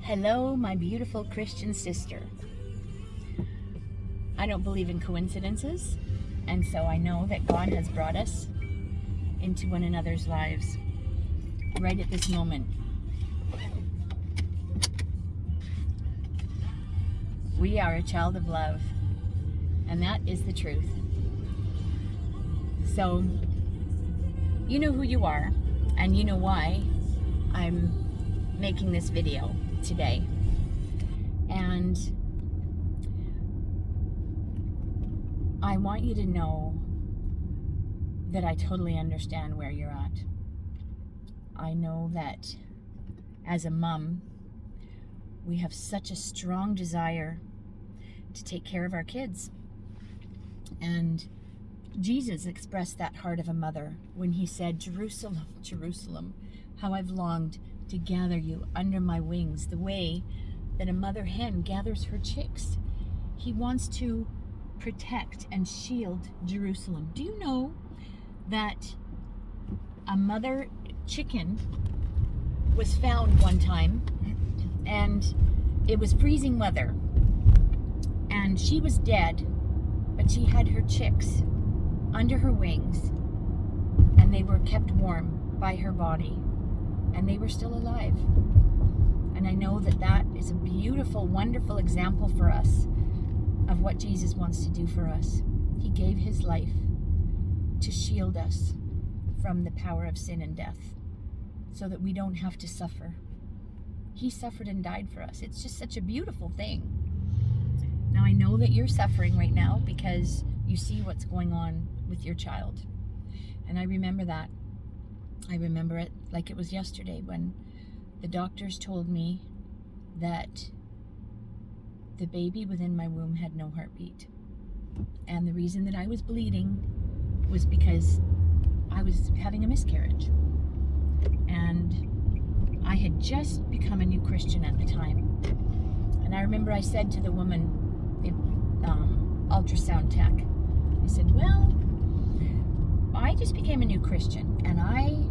Hello, my beautiful Christian sister. I don't believe in coincidences, and so I know that God has brought us into one another's lives right at this moment. We are a child of love, and that is the truth. So, you know who you are, and you know why I'm making this video today. And I want you to know that I totally understand where you're at. I know that as a mom, we have such a strong desire to take care of our kids. And Jesus expressed that heart of a mother when he said, "Jerusalem, Jerusalem, how I've longed to gather you under my wings," the way that a mother hen gathers her chicks. He wants to protect and shield Jerusalem. Do you know that a mother chicken was found one time, and it was freezing weather, and she was dead, but she had her chicks under her wings, and they were kept warm by her body, and they were still alive. And I know that that is a beautiful, wonderful example for us of what Jesus wants to do for us. He gave his life to shield us from the power of sin and death so that we don't have to suffer. He suffered and died for us. It's just such a beautiful thing. Now, I know that you're suffering right now because you see what's going on with your child. And I remember that. I remember it like it was yesterday when the doctors told me that the baby within my womb had no heartbeat. And the reason that I was bleeding was because I was having a miscarriage. And I had just become a new Christian at the time. And I remember I said to the woman, the ultrasound tech, I said, "Well, I just became a new Christian, and I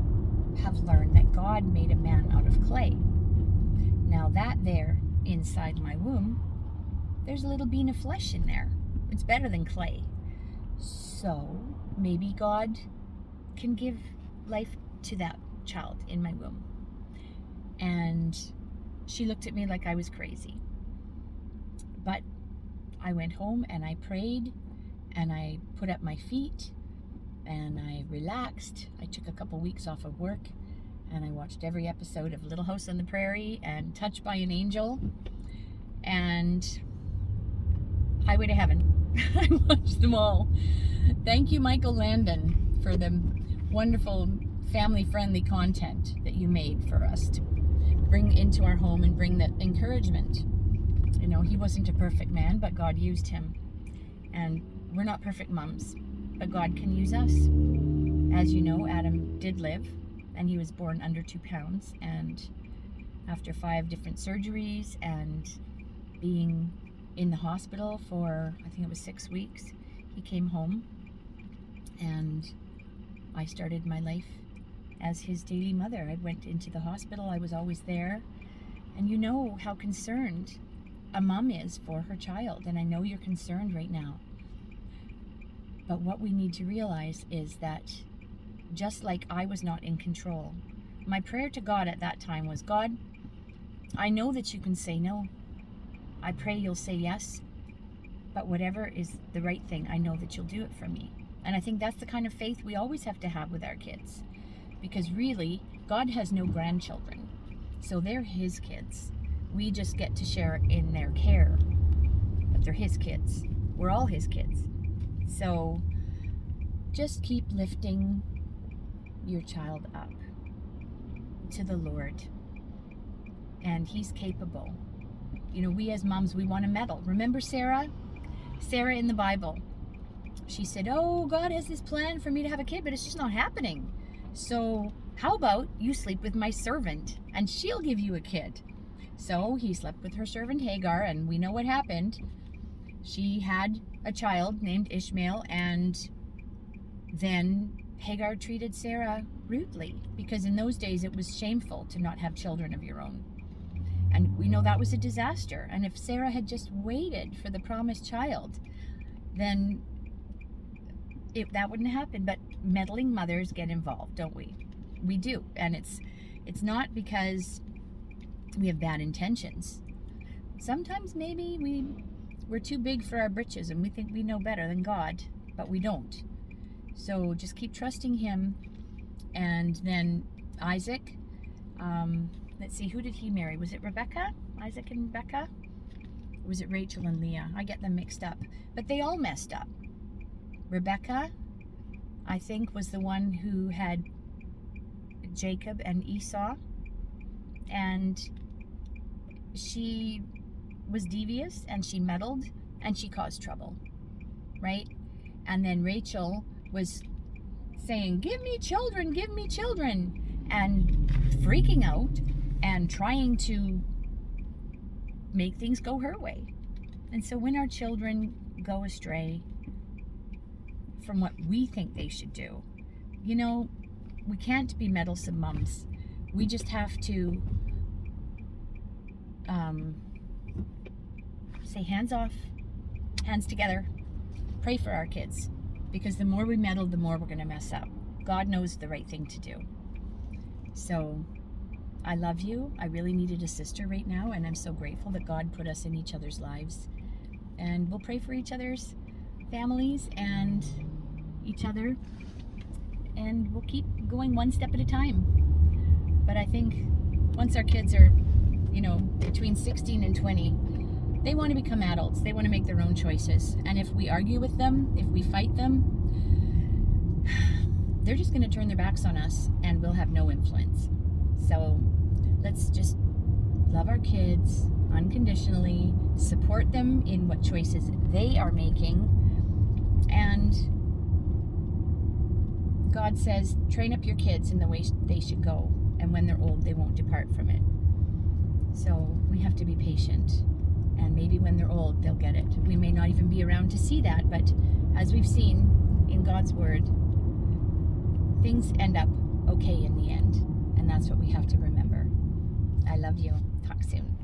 have learned that God made a man out of clay. Now that there, inside my womb, there's a little bean of flesh in there. It's better than clay. So maybe God can give life to that child in my womb." And she looked at me like I was crazy. But I went home and I prayed and I put up my feet and I relaxed. I took a couple weeks off of work and I watched every episode of Little House on the Prairie and Touched by an Angel and Highway to Heaven. I watched them all. Thank you, Michael Landon, for the wonderful family-friendly content that you made for us to bring into our home and bring that encouragement. You know, he wasn't a perfect man, but God used him. And we're not perfect moms, but God can use us. As you know, Adam did live, and he was born under 2 pounds. And after 5 different surgeries and being in the hospital for, I think it was 6 weeks, he came home. And I started my life as his daily mother. I went into the hospital. I was always there. And you know how concerned a mom is for her child. And I know you're concerned right now. But what we need to realize is that just like I was not in control, my prayer to God at that time was, "God, I know that you can say no. I pray you'll say yes. But whatever is the right thing, I know that you'll do it for me." And I think that's the kind of faith we always have to have with our kids. Because really, God has no grandchildren. So they're his kids. We just get to share in their care. But they're his kids. We're all his kids. So just keep lifting your child up to the Lord. And he's capable. You know, we as moms, we want a medal. Remember Sarah? Sarah in the Bible. She said, "Oh, God has this plan for me to have a kid, but it's just not happening. So how about you sleep with my servant and she'll give you a kid?" So he slept with her servant Hagar, and we know what happened. She had a child named Ishmael, and then Hagar treated Sarah rudely, because in those days it was shameful to not have children of your own. And we know that was a disaster. And if Sarah had just waited for the promised child, then that wouldn't happen. But meddling mothers get involved, don't we? We do. And it's not because we have bad intentions. Sometimes maybe we're too big for our britches and we think we know better than God, but we don't. So just keep trusting him. And then Isaac, let's see, who did he marry? Was it Rebecca? Isaac and Rebecca? Or was it Rachel and Leah? I get them mixed up. But they all messed up. Rebecca, I think, was the one who had Jacob and Esau. And she was devious and she meddled and she caused trouble, right? And then Rachel was saying, give me children, and freaking out and trying to make things go her way. And so when our children go astray from what we think they should do, we can't be meddlesome mums. We just have to say hands off, hands together, pray for our kids, because the more we meddle, the more we're going to mess up. God knows the right thing to do. So I love you. I really needed a sister right now, and I'm so grateful that God put us in each other's lives. And we'll pray for each other's families and each other, and we'll keep going one step at a time. But I think once our kids are, between 16 and 20, they want to become adults. They want to make their own choices. And if we argue with them, if we fight them, they're just going to turn their backs on us and we'll have no influence. So let's just love our kids unconditionally, support them in what choices they are making. And God says, train up your kids in the way they should go. And when they're old, they won't depart from it. So we have to be patient. And maybe when they're old, they'll get it. We may not even be around to see that, but as we've seen in God's word, things end up okay in the end. And that's what we have to remember. I love you. Talk soon.